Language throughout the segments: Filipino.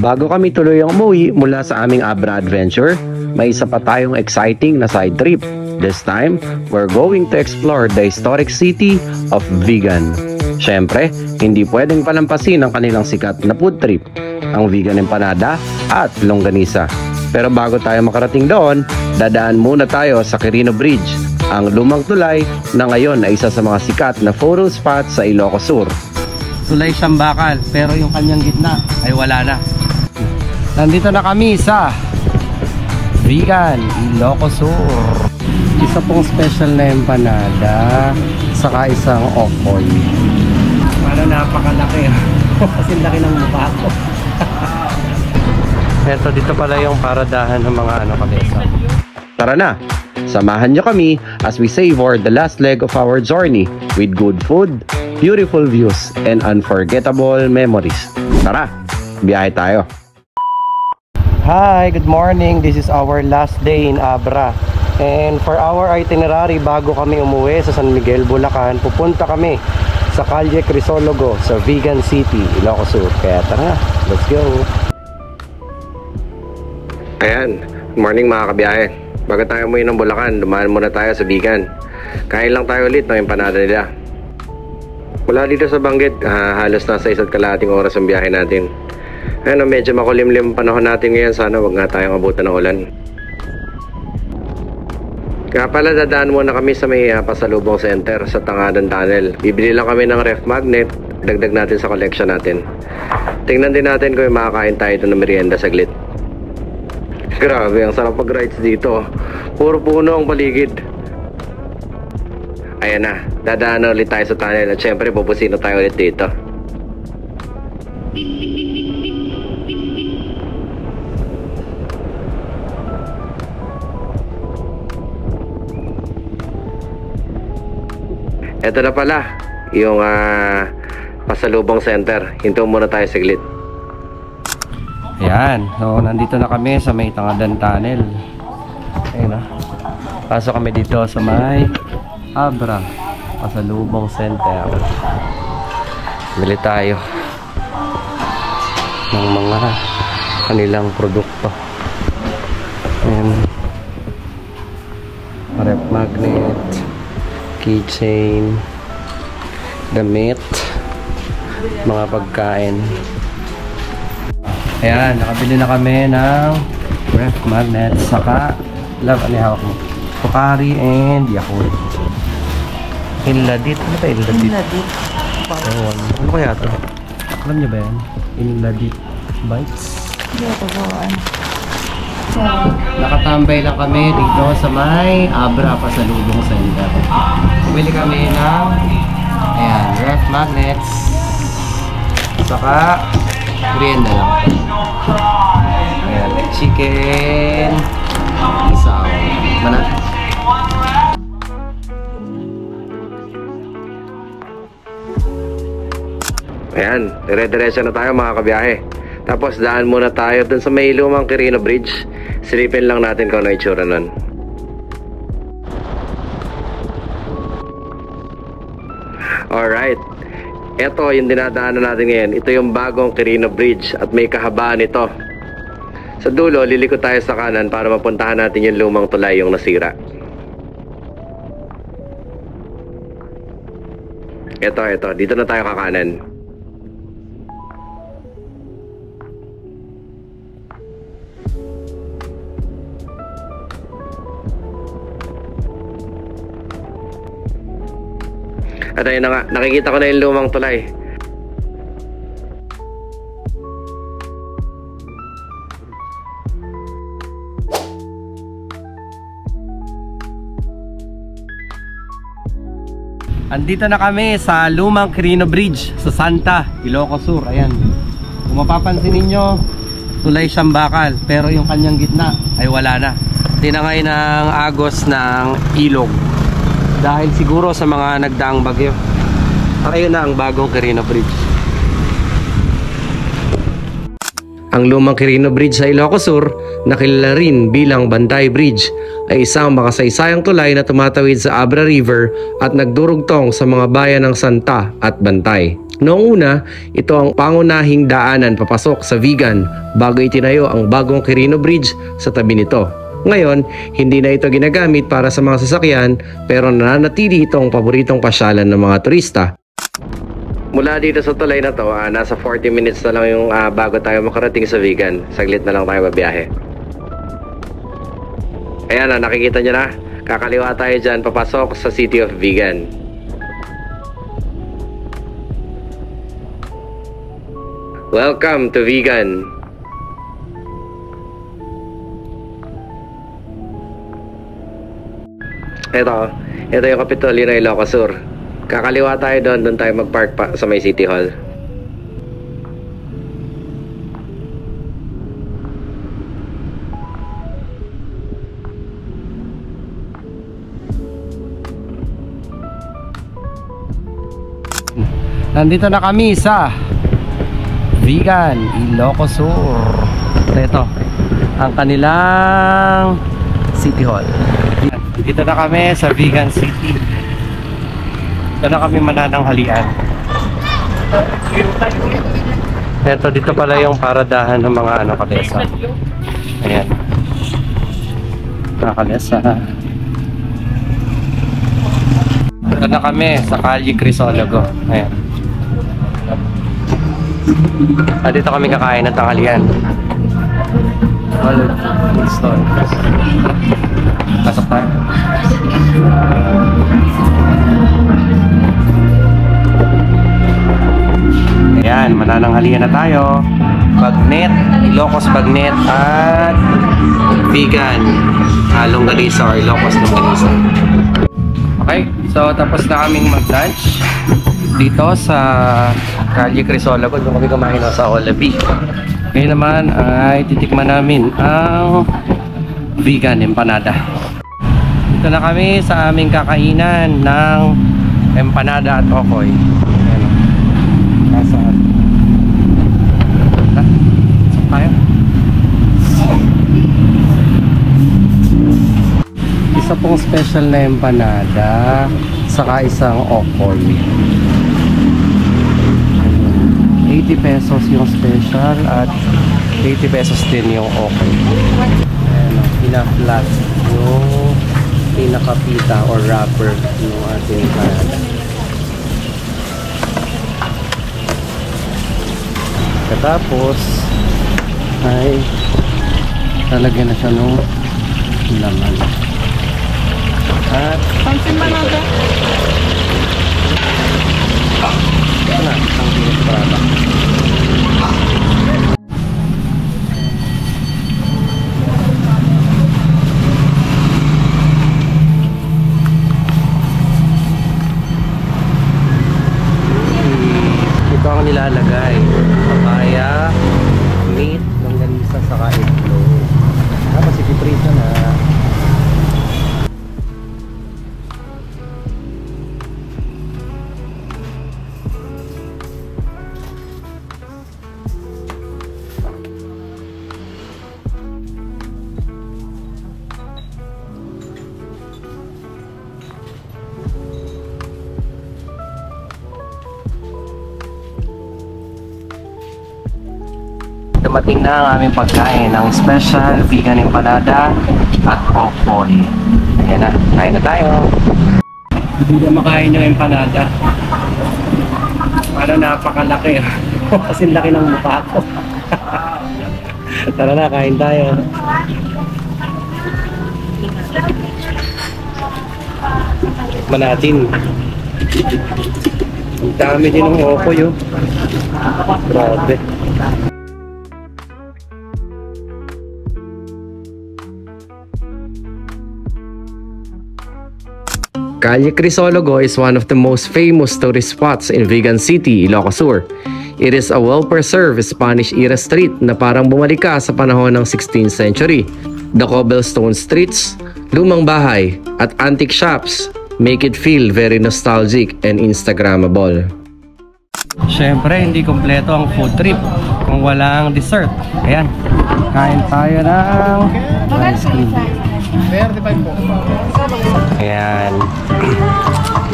Bago kami tuloy ang umuwi mula sa aming Abra adventure, may isa pa tayong exciting na side trip. This time, we're going to explore the historic city of Vigan. Siyempre, hindi pwedeng palampasin ang kanilang sikat na food trip, ang Vigan Empanada at Longganisa. Pero bago tayo makarating doon, dadaan muna tayo sa Quirino Bridge, ang lumang tulay na ngayon ay isa sa mga sikat na photo spot sa Ilocos Sur. Tulay siyang bakal, pero yung kanyang gitna ay wala na. Nandito na kami sa Vigan, Ilocos Sur. Isa pong special na empanada, saka isang okoy. Para napakalaki. Kasi laki ng mukha ko. Eto, dito pala yung paradahan ng mga kabesa. Tara na! Samahan nyo kami as we savor the last leg of our journey with good food, beautiful views, and unforgettable memories. Tara! Biyahe tayo! Hi! Good morning! This is our last day in Abra. And for our itinerary, bago kami umuwi sa San Miguel, Bulacan, pupunta kami sa Calle Crisologo sa Vigan City, Ilocos Sur. Kaya tara, let's go! Ayan, good morning mga kabiyahe. Bago tayo umuwi ng Bulacan, dumaan muna tayo sa Vigan. Kain lang tayo ulit ng empanada nila. Mula dito sa Banggit, halos nasa 1.5 oras ang biyahe natin. Ayan, medyo makulimlim panahon natin ngayon. Sana wag nga tayong abutan ng ulan. Kaya pala dadaan muna kami sa may pasalubong center sa Tangadan Tunnel. Bibili lang kami ng ref magnet, dagdag natin sa collection natin. Tingnan din natin kung makakain tayo ito ng merienda saglit. Grabe, ang sarap mag-rides dito. Puro puno ang paligid. Ayan na, dadaan na ulit tayo sa tunnel. At syempre, bubusino tayo ulit dito. Ito na pala yung pasalubong center. Hinto muna tayo saglit. Ayan, so nandito na kami sa may Tangadan Tunnel. Ayan na. Pasok kami dito sa may Abra pasalubong center. Bili tayo ng mga kanilang produkto. Ayan, rep magnet, keychain, damit, mga pagkain. Ayan, nakabili na kami ng ref magnet, saka love, ano hawak mo? Pocari and Yakult. Inladit, ano ba Inladit? Inladit. Ano kaya ito? Alam niyo ba yan? Inladit bites? Hindi ako gawaan. Nakatambay lang kami dito sa may Abra pasalubong center. Bumili kami ng ayan, ref magnets, saka merienda lang. Ayan, chicken isaw. Mana? Ayan, dire-diretso na tayo mga kabiyahe. Tapos daan muna tayo dun sa may lumang Quirino Bridge. Silipin lang natin kung ano itsura nun. Alright, ito yung dinadaanan natin ngayon. Ito yung bagong Quirino Bridge at may kahabaan ito. Sa dulo, liliko tayo sa kanan para mapuntahan natin yung lumang tulay, yung nasira. Ito, dito na tayo kakanan. At ayun na nga, nakikita ko na yung lumang tulay. Andito na kami sa lumang Quirino Bridge sa Santa, Ilocos Sur. Ayan, kung mapapansin ninyo, tulay siyang bakal, pero yung kanyang gitna ay wala na. Tinangay ng agos ng ilog dahil siguro sa mga nagdaang bagyo. Ayun na ang bagong Quirino Bridge. Ang lumang Quirino Bridge sa Ilocos Sur, na kilala rin bilang Bantay Bridge, ay isang makasaysayang tulay na tumatawid sa Abra River at nagdurugtong sa mga bayan ng Santa at Bantay. Noong una, ito ang pangunahing daanan papasok sa Vigan bago itinayo ang bagong Quirino Bridge sa tabi nito. Ngayon, hindi na ito ginagamit para sa mga sasakyan pero nananatili itong paboritong pasyalan ng mga turista. Mula dito sa tulay na to, nasa 40 minutes na lang yung bago tayo makarating sa Vigan. Saglit na lang tayo babiyahe. Ayan na, nakikita nyo na. Kakaliwa tayo dyan papasok sa City of Vigan. Welcome to Vigan. Ito yung Kapitolyo ng Ilocos Sur. Kakaliwa tayo doon tayo mag-park pa sa may City Hall. Nandito na kami sa Vigan, Ilocos Sur. Ito ang kanilang City Hall. Dito na kami sa Vigan City. Dito na kami manananghalian. Ito, dito pala yung paradahan ng mga kalesa. Ayan. Kalesa. Dito na kami sa Calle Crisologo. Ayan. Dito kami kakain ng tanghalian. Pasok tayo. Ayan, manananghalian na tayo. Bagnet, Ilocos Bagnet at Vigan Longganisa or Ilocos Longganisa. Okay, so tapos na kaming mag-lunch dito sa Calle Crisologo. Doon kami kumain sa Olabi. Ngayon naman ay titikman namin ang Vigan Empanada. Dito na kami sa aming kakainan ng empanada at okoy. Ayan. Nasaan? Saan tayo? Isa pong special na empanada saka isang okoy. 80 pesos yung special at 80 pesos din yung okoy. Ayan, pina-flat yung pinakapita or wrapper ng ating empanada. Tapos ay talagyan na siya ng laman. At pansin ba natin? Ito na, ang pinag-prada. Ito ang nilalagay. Papaya, meat, longganisa, saka itlog. Tapos ipiprito na. Dumating na ang aming pagkain ng special Vigan Empanada at okoy. Ayan na, kain na tayo. Hindi na makain yung empanada. Parang napakalaki. Kasi laki ng mukha ko. Tara na, kain tayo. Tikman natin. Ang dami din ng okoy, oh. Grabe. Calle Crisologo is one of the most famous tourist spots in Vigan City, Ilocos Sur. It is a well-preserved Spanish-era street na parang bumalik ka sa panahon ng 16th century. The cobblestone streets, lumang bahay, at antique shops make it feel very nostalgic and Instagrammable. Siyempre, hindi kompleto ang food trip kung walang dessert. Ayan, kain tayo ng ice cream. Ayan.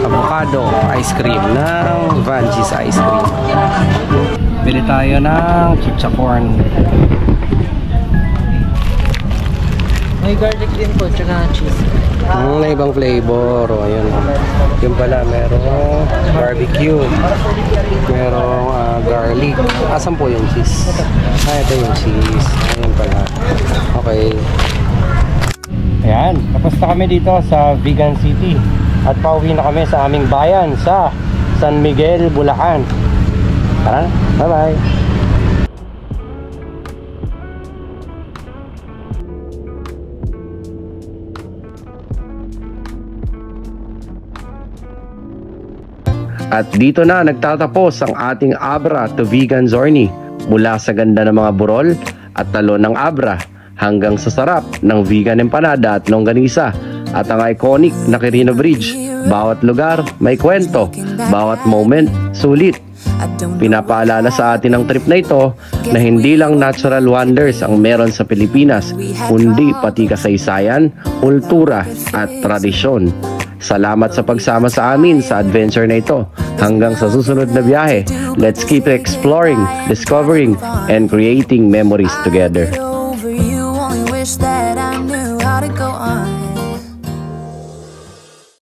avocado ice cream ng Vanchis Ice Cream. Bili tayo ng chichacorn. May garlic din po, tsaka cheese. May ibang flavor. O, ayun. Yung pala, merong barbecue. Merong garlic. Asan po yung cheese? Ito yung cheese. Ayun pala. Okay. Ayan. Tapos na kami dito sa Vigan City. At pauwi na kami sa aming bayan sa San Miguel, Bulacan. Tara. Bye-bye. At dito na nagtatapos ang ating Abra to Vegan journey mula sa ganda ng mga burol at talon ng Abra hanggang sa sarap ng vegan empanada at longganisa at ang iconic na Quirino Bridge. Bawat lugar may kwento, bawat moment sulit. Pinapaalala sa atin ang trip na ito na hindi lang natural wonders ang meron sa Pilipinas, kundi pati kasaysayan, kultura at tradisyon. Salamat sa pagsama sa amin sa adventure na ito. Hanggang sa susunod na biyahe, let's keep exploring, discovering, and creating memories together.